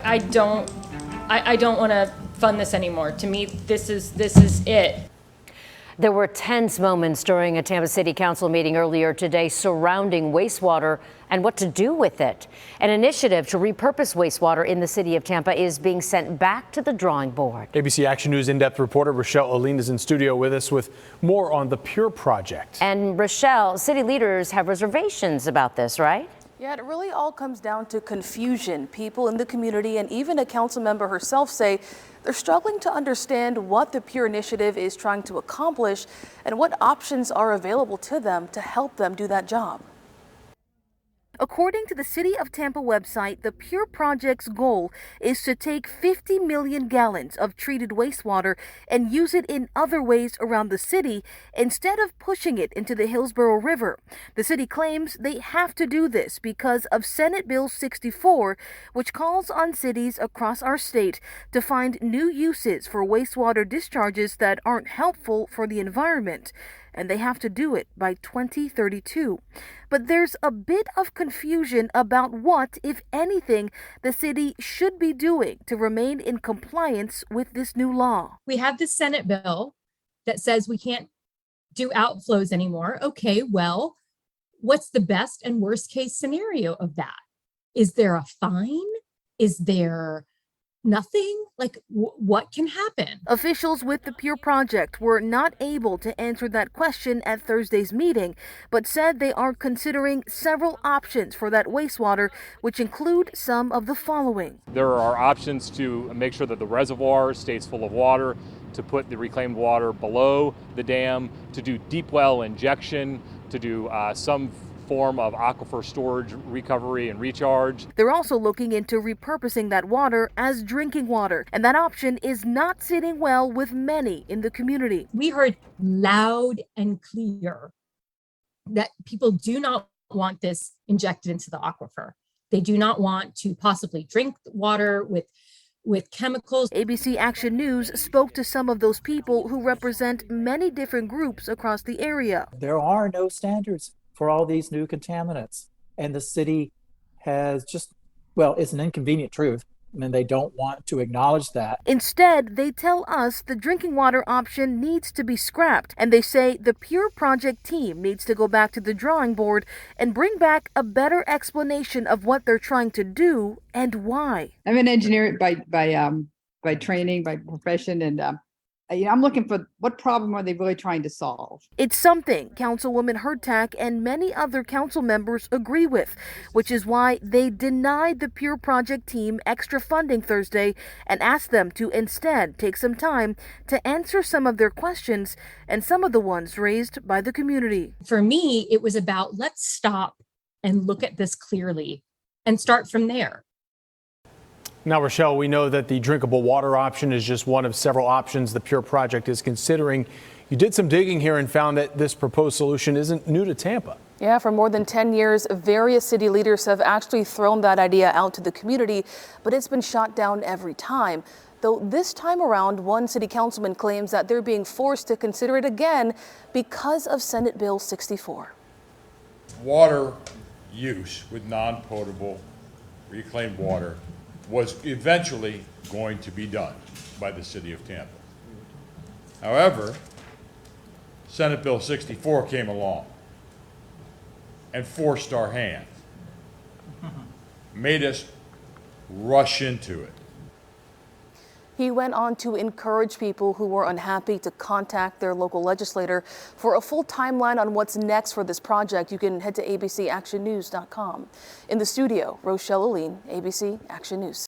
I don't want to fund this anymore. To me, this is it. There were tense moments during a Tampa City Council meeting earlier today surrounding wastewater and what to do with it. An initiative to repurpose wastewater in the city of Tampa is being sent back to the drawing board. ABC Action News in-depth reporter Rochelle Aline is in studio with us with more on the Pure project. And Rochelle, city leaders have reservations about this, right? Yeah, it really all comes down to confusion. People in the community and even a council member herself say they're struggling to understand what the Pure initiative is trying to accomplish and what options are available to them to help them do that job. According to the City of Tampa website, the Pure Project's goal is to take 50 million gallons of treated wastewater and use it in other ways around the city instead of pushing it into the Hillsborough River. The city claims they have to do this because of Senate Bill 64, which calls on cities across our state to find new uses for wastewater discharges that aren't helpful for the environment. And they have to do it by 2032. But there's a bit of confusion about what, if anything, the city should be doing to remain in compliance with this new law. We have this Senate bill that says we can't do outflows anymore. Okay, well, what's the best and worst case scenario of that? Is there a fine? Is there nothing? Like, what can happen? Officials with the Pure Project were not able to answer that question at Thursday's meeting, but said they are considering several options for that wastewater, which include some of the following. There are options to make sure that the reservoir stays full of water, to put the reclaimed water below the dam, to do deep well injection, to do some form of aquifer storage, recovery, and recharge. They're also looking into repurposing that water as drinking water, and that option is not sitting well with many in the community. We heard loud and clear that people do not want this injected into the aquifer. They do not want to possibly drink water with chemicals. ABC Action News spoke to some of those people who represent many different groups across the area. There are no standards for all these new contaminants. And the city has just, well, it's an inconvenient truth, and they don't want to acknowledge that. Instead, they tell us the drinking water option needs to be scrapped, and they say the Pure Project team needs to go back to the drawing board and bring back a better explanation of what they're trying to do and why. I'm an engineer by training, by profession, and I'm looking for what problem are they really trying to solve. It's something Councilwoman Hurtak and many other council members agree with, which is why they denied the Pure Project team extra funding Thursday and asked them to instead take some time to answer some of their questions and some of the ones raised by the community. For me, it was about let's stop and look at this clearly and start from there. Now, Rochelle, we know that the drinkable water option is just one of several options the Pure Project is considering. You did some digging here and found that this proposed solution isn't new to Tampa. Yeah, for more than 10 years, various city leaders have actually thrown that idea out to the community, but it's been shot down every time. Though this time around, one city councilman claims that they're being forced to consider it again because of Senate Bill 64. Water use with non-potable reclaimed water was eventually going to be done by the city of Tampa. However, Senate Bill 64 came along and forced our hand, made us rush into it. He went on to encourage people who were unhappy to contact their local legislator. For a full timeline on what's next for this project, you can head to abcactionnews.com. In the studio, Rochelle Aline, ABC Action News.